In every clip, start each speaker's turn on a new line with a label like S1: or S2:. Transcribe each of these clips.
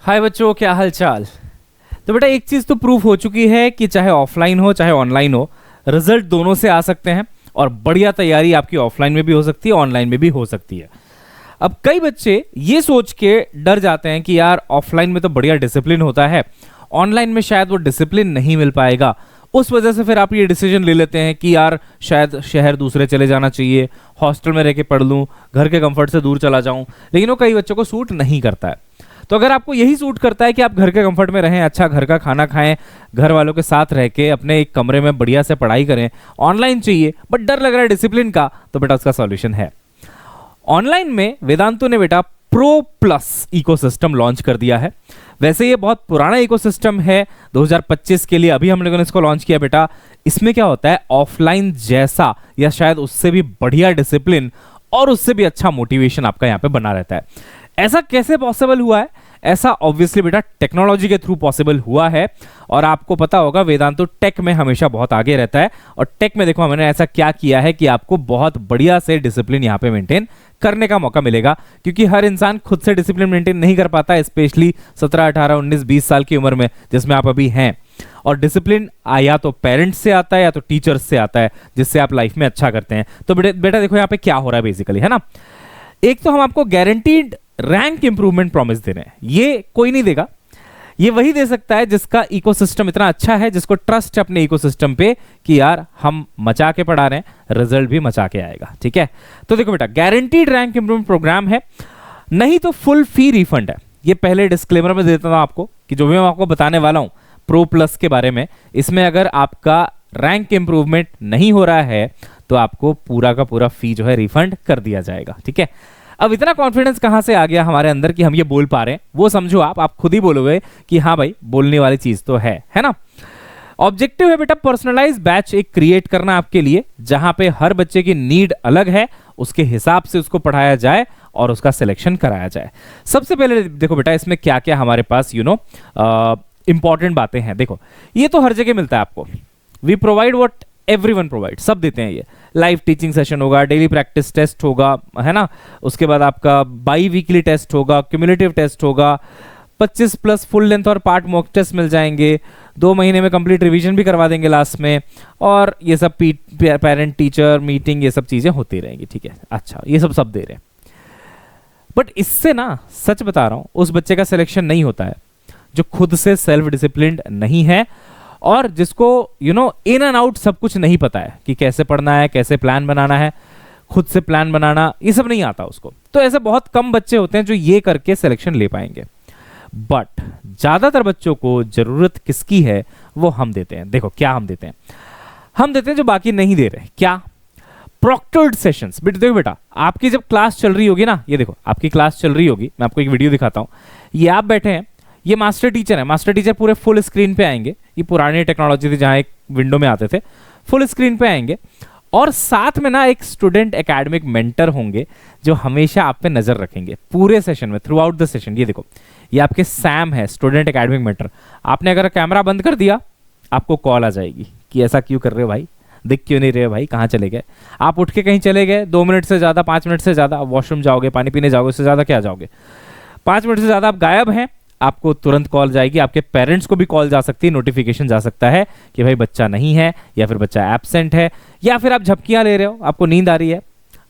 S1: हाय बच्चों, क्या हाल चाल। तो बेटा एक चीज़ तो प्रूफ हो चुकी है कि चाहे ऑफलाइन हो चाहे ऑनलाइन हो, रिजल्ट दोनों से आ सकते हैं और बढ़िया तैयारी आपकी ऑफलाइन में भी हो सकती है, ऑनलाइन में भी हो सकती है। अब कई बच्चे ये सोच के डर जाते हैं कि यार ऑफलाइन में तो बढ़िया डिसिप्लिन होता है, ऑनलाइन में शायद वो डिसिप्लिन नहीं मिल पाएगा। उस वजह से फिर आप ये डिसीजन ले लेते हैं कि यार शायद शहर दूसरे चले जाना चाहिए, हॉस्टल में रह के पढ़ लूँ, घर के कंफर्ट से दूर चला जाऊँ। लेकिन वो कई बच्चों को सूट नहीं करता है। तो अगर आपको यही सूट करता है कि आप घर के कंफर्ट में रहें, अच्छा घर का खाना खाएं, घर वालों के साथ रह के अपने एक कमरे में बढ़िया से पढ़ाई करें, ऑनलाइन चाहिए बट डर लग रहा है डिसिप्लिन का, तो बेटा उसका सॉल्यूशन है। ऑनलाइन में वेदांतु ने बेटा प्रो प्लस इकोसिस्टम लॉन्च कर दिया है। वैसे ये बहुत पुराना इकोसिस्टम है, 2025 के लिए अभी हम लोगों ने इसको लॉन्च किया बेटा। इसमें क्या होता है, ऑफलाइन जैसा या शायद उससे भी बढ़िया डिसिप्लिन और उससे भी अच्छा मोटिवेशन आपका यहाँ पे बना रहता है। ऐसा कैसे पॉसिबल हुआ है? ऐसा ऑब्वियसली बेटा टेक्नोलॉजी के थ्रू पॉसिबल हुआ है। और आपको पता होगा वेदांतु टेक में हमेशा बहुत आगे रहता है, और टेक में देखो हमने ऐसा क्या किया है कि आपको बहुत बढ़िया से डिसिप्लिन यहाँ पे मेंटेन करने का मौका मिलेगा, क्योंकि हर इंसान खुद से डिसिप्लिन मेंटेन नहीं कर पाता है, स्पेशली 17, 18, 19, 20 साल की उम्र में जिसमें आप अभी हैं। और डिसिप्लिन या तो पेरेंट्स से आता है या तो टीचर्स से आता है, जिससे आप लाइफ में अच्छा करते हैं। तो बेटा देखो यहाँ पे क्या हो रहा है बेसिकली, है ना। एक तो हम आपको गारंटीड रैंक इंप्रूवमेंट प्रॉमिस दे रहे हैं। ये कोई नहीं देगा, ये वही दे सकता है जिसका इकोसिस्टम इतना अच्छा है, जिसको ट्रस्ट है अपने इकोसिस्टम पे कि यार हम मचा के पढ़ा रहे हैं, रिजल्ट भी मचा के आएगा। ठीक है, तो देखो बेटा गारंटीड रैंक इंप्रूवमेंट प्रोग्राम है, नहीं तो फुल फी रिफंड है। ये पहले डिस्क्लेमर में देता था आपको कि जो भी मैं आपको बताने वाला हूं प्रो प्लस के बारे में, इसमें अगर आपका रैंक इंप्रूवमेंट नहीं हो रहा है तो आपको पूरा का पूरा फी जो है रिफंड कर दिया जाएगा। ठीक है, अब इतना कॉन्फिडेंस कहां से आ गया हमारे अंदर कि हम ये बोल पा रहे हैं, वो समझो आप खुद ही बोलोगे कि हाँ भाई बोलने वाली चीज तो है ना। ऑब्जेक्टिव है बेटा पर्सनलाइज बैच एक क्रिएट करना आपके लिए, जहां पे हर बच्चे की नीड अलग है, उसके हिसाब से उसको पढ़ाया जाए और उसका सिलेक्शन कराया जाए। सबसे पहले देखो बेटा इसमें क्या क्या हमारे पास इंपॉर्टेंट बातें हैं। देखो ये तो हर जगह मिलता है आपको, we provide what everyone provide, सब देते हैं। ये लाइव टीचिंग सेशन होगा, डेली प्रैक्टिस टेस्ट होगा, है ना। उसके बाद आपका बाई वीकली टेस्ट होगा, क्यूमुलेटिव टेस्ट होगा, 25 प्लस फुल लेंथ और पार्ट मॉक टेस्ट मिल जाएंगे, 2 महीने में कंप्लीट रिवीजन भी करवा देंगे लास्ट में, और ये सब पेरेंट टीचर मीटिंग, ये सब चीजें होती रहेंगी। ठीक है, अच्छा ये सब दे रहे हैं, बट इससे ना सच बता रहा हूं उस बच्चे का सिलेक्शन नहीं होता है जो खुद से सेल्फ डिसिप्लिन्ड नहीं है और जिसको इन एंड आउट सब कुछ नहीं पता है कि कैसे पढ़ना है, कैसे प्लान बनाना है, खुद से प्लान बनाना, ये सब नहीं आता उसको। तो ऐसे बहुत कम बच्चे होते हैं जो ये करके सिलेक्शन ले पाएंगे, बट ज्यादातर बच्चों को जरूरत किसकी है वो हम देते हैं। देखो क्या हम देते हैं, हम देते हैं जो बाकी नहीं दे रहे। क्या? Proctored sessions. देखो बेटा आपकी जब क्लास चल रही होगी ना, ये देखो आपकी क्लास चल रही होगी, मैं आपको एक वीडियो दिखाता हूं। ये आप बैठे हैं, ये मास्टर टीचर है, मास्टर टीचर पूरे फुल स्क्रीन पे आएंगे, ये पुरानी टेक्नोलॉजी थी जहां एक विंडो में आते थे, फुल स्क्रीन पे आएंगे, और साथ में ना एक स्टूडेंट एकेडमिक मेंटर होंगे जो हमेशा आप पे नजर रखेंगे पूरे सेशन में, थ्रू आउट द सेशन। ये देखो ये आपके सैम है, स्टूडेंट एकेडमिक मेंटर। आपने अगर कैमरा बंद कर दिया आपको कॉल आ जाएगी कि ऐसा क्यों कर रहे हो भाई, दिख क्यों नहीं रहे हो भाई, कहाँ चले गए। आप उठ के कहीं चले गए, 2 मिनट से ज्यादा, 5 मिनट से ज्यादा, वॉशरूम जाओगे, पानी पीने जाओगे, उससे ज्यादा क्या जाओगे, 5 मिनट से ज्यादा आप गायब हैं, आपको तुरंत कॉल जाएगी। आपके पेरेंट्स को भी कॉल जा सकती है, नोटिफिकेशन जा सकता है कि भाई बच्चा नहीं है, या फिर बच्चा एब्सेंट है, या फिर आप झपकियां ले रहे हो, आपको नींद आ रही है,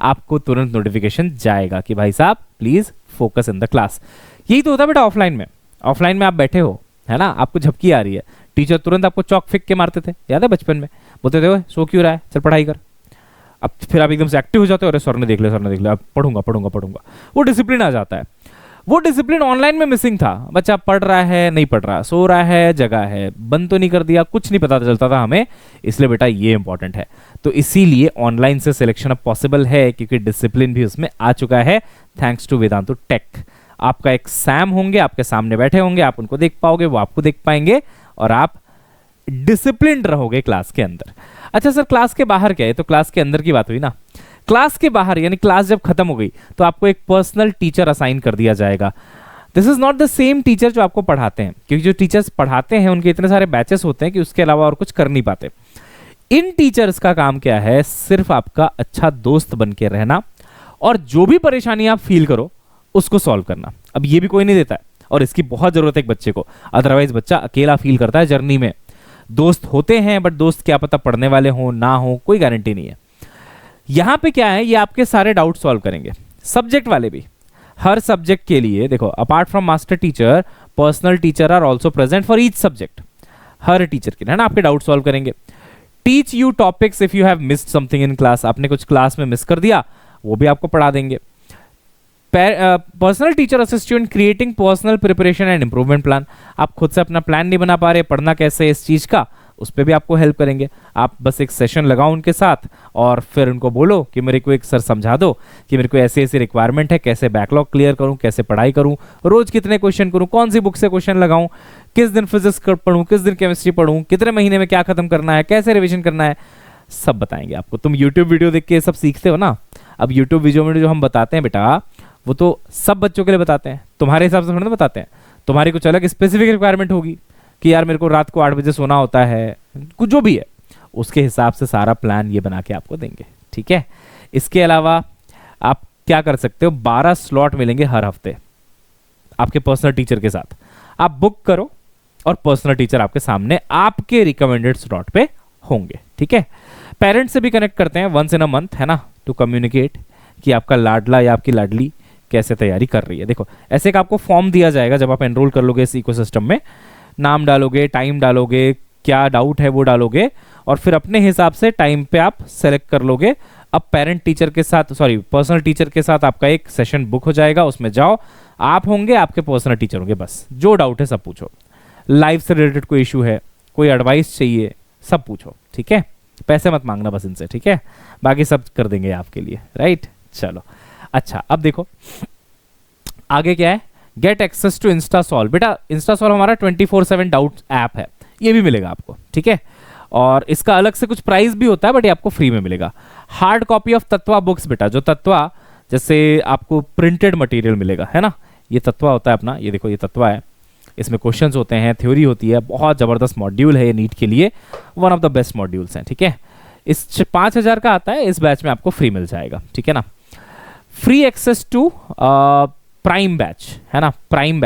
S1: आपको तुरंत नोटिफिकेशन जाएगा कि भाई साहब please focus in the class. यही तो होता है बेटा ऑफलाइन में। ऑफलाइन में आप बैठे हो, है ना, आपको झपकी आ रही है, टीचर तुरंत आपको चौक फेंक के मारते थे, याद है बचपन में, बोलते थे सो क्यों रहा है, चल पढ़ाई कर। अब फिर आप एकदम से एक्टिव हो जाते हो, अरे सर ने देख लिया, अब पढ़ूंगा पढ़ूंगा पढ़ूंगा, वो डिसिप्लिन आ जाता है। वो डिसिप्लिन ऑनलाइन में मिसिंग था। बच्चा पढ़ रहा है, नहीं पढ़ रहा, सो रहा है, जगह है, बंद तो नहीं कर दिया, कुछ नहीं पता चलता था हमें। इसलिए बेटा ये इंपॉर्टेंट है। तो इसीलिए ऑनलाइन से सिलेक्शन अब पॉसिबल है, क्योंकि डिसिप्लिन भी उसमें आ चुका है, थैंक्स टू वेदांतु टेक। आपका एक सैम होंगे, आपके सामने बैठे होंगे, आप उनको देख पाओगे, वो आपको देख पाएंगे, और आप डिसिप्लिन्ड रहोगे क्लास के अंदर। अच्छा सर क्लास के बाहर क्या है? तो क्लास के अंदर की बात हुई ना। क्लास के बाहर यानी क्लास जब खत्म हो गई तो आपको एक पर्सनल टीचर असाइन कर दिया जाएगा। This is not the same teacher जो आपको पढ़ाते हैं, क्योंकि जो टीचर्स पढ़ाते हैं उनके इतने सारे बैचेस होते हैं कि उसके अलावा और कुछ कर नहीं पाते। इन टीचर्स का काम क्या है? सिर्फ आपका अच्छा दोस्त बन के रहना, और जो भी परेशानी आप फील करो उसको सॉल्व करना। अब ये भी कोई नहीं देता है, और इसकी बहुत जरूरत है एक बच्चे को, अदरवाइज बच्चा अकेला फील करता है जर्नी में। दोस्त होते हैं बट दोस्त क्या पता पढ़ने वाले हों ना हो, कोई गारंटी नहीं है। यहां पे क्या है, ये आपके सारे डाउट सॉल्व करेंगे, सब्जेक्ट वाले भी। हर सब्जेक्ट के लिए देखो, apart from master teacher, personal teacher are also present for each subject. हर टीचर के लिए, है ना, आपके डाउट सॉल्व करेंगे। Teach you topics if you have missed something in class, आपने कुछ क्लास में मिस कर दिया वो भी आपको पढ़ा देंगे। Personal teacher assist you in creating personal preparation and improvement plan, आप खुद से अपना प्लान नहीं बना पा रहे, पढ़ना कैसे इस चीज का, उस पर भी आपको हेल्प करेंगे। आप बस एक सेशन लगाओ उनके साथ और फिर उनको बोलो कि मेरे को एक सर समझा दो कि मेरे को ऐसी ऐसी रिक्वायरमेंट है, कैसे बैकलॉग क्लियर करूं, कैसे पढ़ाई करूं, रोज कितने क्वेश्चन करूं, कौन सी बुक से क्वेश्चन लगाऊं, किस दिन फिजिक्स पढ़ूं, किस दिन केमिस्ट्री पढ़ूं, कितने महीने में क्या खत्म करना है, कैसे रिविजन करना है, सब बताएंगे आपको। तुम यूट्यूब वीडियो देख के सब सीखते हो ना। अब यूट्यूब वीडियो में जो हम बताते हैं बेटा, वो तो सब बच्चों के लिए बताते हैं, तुम्हारे हिसाब से थोड़ा ना बताते हैं। तुम्हारी कुछ अलग स्पेसिफिक रिक्वायरमेंट होगी कि यार मेरे को रात को 8 बजे सोना होता है, कुछ जो भी है, उसके हिसाब से सारा प्लान ये बना के आपको देंगे, ठीक है। इसके अलावा आप क्या कर सकते हो, 12 स्लॉट मिलेंगे हर हफ्ते आपके पर्सनल टीचर के साथ। आप बुक करो और पर्सनल टीचर आपके सामने आपके रिकमेंडेड स्लॉट पे होंगे, ठीक है। पेरेंट्स से भी कनेक्ट करते हैं वंस इन अ मंथ, है ना, टू कम्युनिकेट कि आपका लाडला या आपकी लाडली कैसे तैयारी कर रही है। देखो, ऐसे एक आपको फॉर्म दिया जाएगा जब आप एनरोल कर लोगे इस इकोसिस्टम में, नाम डालोगे, टाइम डालोगे, क्या डाउट है वो डालोगे, और फिर अपने हिसाब से टाइम पे आप सेलेक्ट कर लोगे। अब पेरेंट टीचर के साथ, सॉरी पर्सनल टीचर के साथ आपका एक सेशन बुक हो जाएगा, उसमें जाओ, आप होंगे, आपके पर्सनल टीचर होंगे, बस जो डाउट है सब पूछो। लाइफ से रिलेटेड कोई इशू है, कोई एडवाइस चाहिए, सब पूछो, ठीक है। पैसे मत मांगना बस इनसे, ठीक है, बाकी सब कर देंगे आपके लिए, राइट। चलो अच्छा, अब देखो आगे क्या है, get access to Insta Solve. बेटा इंस्टा सॉल्व हमारा 24/7 डाउट ऐप है, ये भी मिलेगा आपको, ठीक है। और इसका अलग से कुछ प्राइस भी होता है, बट ये आपको फ्री में मिलेगा। Hard copy of Tatva books, बेटा जो तत्वा, जैसे आपको प्रिंटेड मटेरियल मिलेगा, है ना, ये तत्वा होता है अपना, ये देखो ये तत्वा है, इसमें क्वेश्चंस होते हैं, थ्योरी होती है, बहुत जबरदस्त मॉड्यूल है ये, नीट के लिए one of the best modules हैं, ठीक है। इस 5000 का आता है, इस बैच में आपको फ्री मिल जाएगा, ठीक है ना। Free access to prime batch, है ना, प्राइम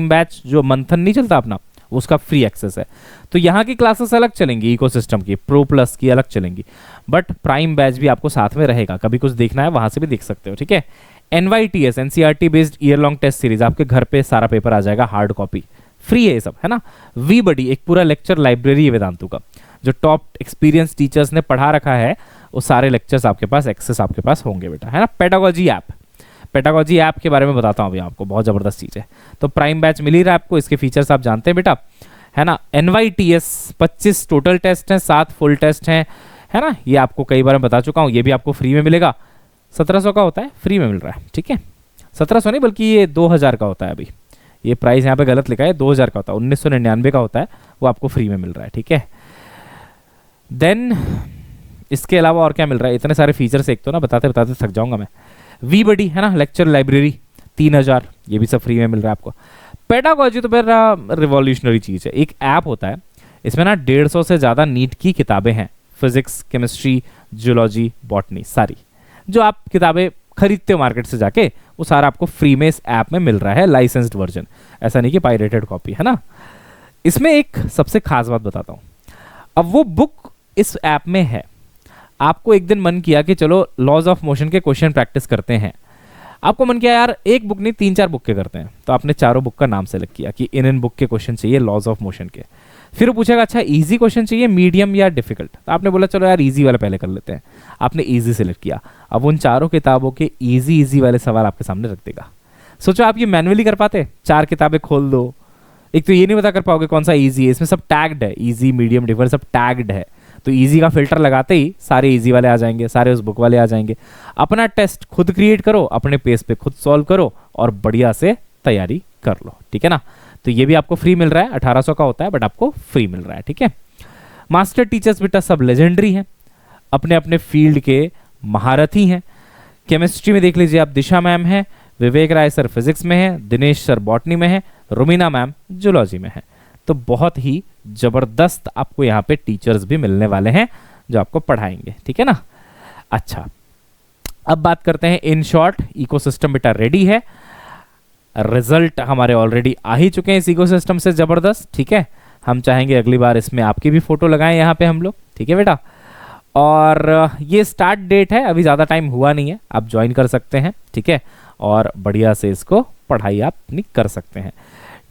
S1: बैच जो मंथन नहीं चलता अपना, उसका फ्री एक्सेस है। तो यहाँ की क्लासेस अलग चलेंगी, इकोसिस्टम की, प्रो प्लस की अलग चलेंगी, बट प्राइम बैच भी आपको साथ में रहेगा, कभी कुछ देखना है वहां से भी देख सकते हो, ठीक है। NYTS NCERT based year long test series आपके घर पे सारा पेपर आ जाएगा, हार्ड कॉपी, फ्री है ये सब, है ना। वी बडी एक पूरा लेक्चर लाइब्रेरी है वेदांतु का, जो टॉप एक्सपीरियंस टीचर्स ने पढ़ा रखा है, वो सारे लेक्चर्स आपके पास एक्सेस आपके पास होंगे बेटा, है ना। पेडागोजी ऐप के बारे में बताता हूँ अभी आपको, बहुत जबरदस्त चीज है। तो प्राइम बैच मिल ही रहा है आपको, इसके फीचर्स आप जानते हैं बेटा, है ना। NYTS 25 टोटल टेस्ट हैं, 7 फुल टेस्ट हैं, है ना, ये आपको कई बार मैं बता चुका हूँ, ये भी आपको फ्री में मिलेगा। 1700 का होता है, फ्री में मिल रहा है, ठीक है। 1700 नहीं बल्कि ये 2000 का होता है, अभी ये प्राइस यहाँ पे गलत लिखा है, 2000 का होता है, 1999 का होता है, वो आपको फ्री में मिल रहा है, ठीक है। देन इसके अलावा और क्या मिल रहा है, इतने सारे फीचर्स एक तो ना बताते बताते थक जाऊंगा मैं। वी बडी, है ना, लेक्चर लाइब्रेरी 3000, ये भी सब फ्री में मिल रहा है आपको। पेडागोजी तो मेरा रिवॉल्यूशनरी चीज है, एक ऐप होता है, इसमें ना 150 से ज्यादा नीट की किताबें हैं, फिजिक्स, केमिस्ट्री, जियोलॉजी, बॉटनी, सारी जो आप किताबें खरीदते हो मार्केट से जाके, वो सारा आपको फ्री में इस ऐप में मिल रहा है, लाइसेंस्ड वर्जन, ऐसा नहीं कि पायरेटेड कॉपी, है ना। इसमें एक सबसे खास बात बताता हूं, अब वो बुक इस ऐप में है, आपको एक दिन मन किया कि चलो लॉज ऑफ मोशन के क्वेश्चन प्रैक्टिस करते हैं, आपको मन किया यार एक बुक नहीं 3-4 बुक के करते हैं, तो आपने चारों बुक का नाम सेलेक्ट किया कि इन बुक के क्वेश्चन चाहिए लॉज ऑफ मोशन के। फिर वो पूछेगा अच्छा इजी क्वेश्चन चाहिए, मीडियम या डिफिकल्ट, तो आपने बोला चलो यार इजी वाला पहले कर लेते हैं, आपने इजी सेलेक्ट किया। अब उन चारों किताबों के इजी वाले सवाल आपके सामने रख देगा। सोचो आप ये मैनुअली कर पाते, 4 किताबें खोल दो, एक तो ये नहीं पता कर पाओगे कौन सा इजी है, इसमें सब टैग्ड है, इजी मीडियम डिफिकल्ट सब टैग्ड है, तो इजी का फिल्टर लगाते ही सारे इजी वाले आ जाएंगे, सारे उस बुक वाले आ जाएंगे। अपना टेस्ट खुद क्रिएट करो, अपने पेस पे खुद सॉल्व करो और बढ़िया से तैयारी कर लो, ठीक है ना। तो ये भी आपको फ्री मिल रहा है, 1800 का होता है बट आपको फ्री मिल रहा है, ठीक है। मास्टर टीचर्स बेटा सब लेजेंडरी हैं, अपने अपने फील्ड के महारथी हैं। केमिस्ट्री में देख लीजिए आप, दिशा मैम है, विवेक राय सर फिजिक्स में है, दिनेश सर बॉटनी में है, रुमीना मैम जूलॉजी में है। तो बहुत ही जबरदस्त आपको यहाँ पे टीचर्स भी मिलने वाले हैं जो आपको पढ़ाएंगे, ठीक है ना। अच्छा अब बात करते हैं, इन शॉर्ट इकोसिस्टम बेटा रेडी है। रिजल्ट हमारे ऑलरेडी आ ही चुके हैं इस इकोसिस्टम से, ज़बरदस्त। ठीक है, हम चाहेंगे अगली बार इसमें आपकी भी फ़ोटो लगाएं यहाँ पे हम लोग। ठीक है बेटा, और ये स्टार्ट डेट है, अभी ज़्यादा टाइम हुआ नहीं है, आप ज्वाइन कर सकते हैं। ठीक है, और बढ़िया से इसको पढ़ाई आप अपनी कर सकते हैं।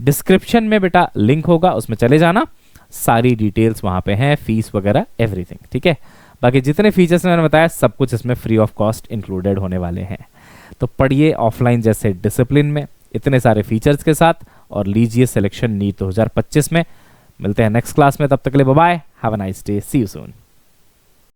S1: डिस्क्रिप्शन में बेटा लिंक होगा, उसमें चले जाना, सारी डिटेल्स वहाँ पे हैं, फीस वगैरह एवरीथिंग। ठीक है, बाकी जितने फीचर्स मैंने बताया सब कुछ इसमें फ्री ऑफ कॉस्ट इंक्लूडेड होने वाले हैं। तो पढ़िए ऑफलाइन जैसे डिसिप्लिन में इतने सारे फीचर्स के साथ, और लीजिए सिलेक्शन नीट 2025 में। मिलते हैं नेक्स्ट क्लास में, तब तक के लिए bye bye, have a nice day, see you soon.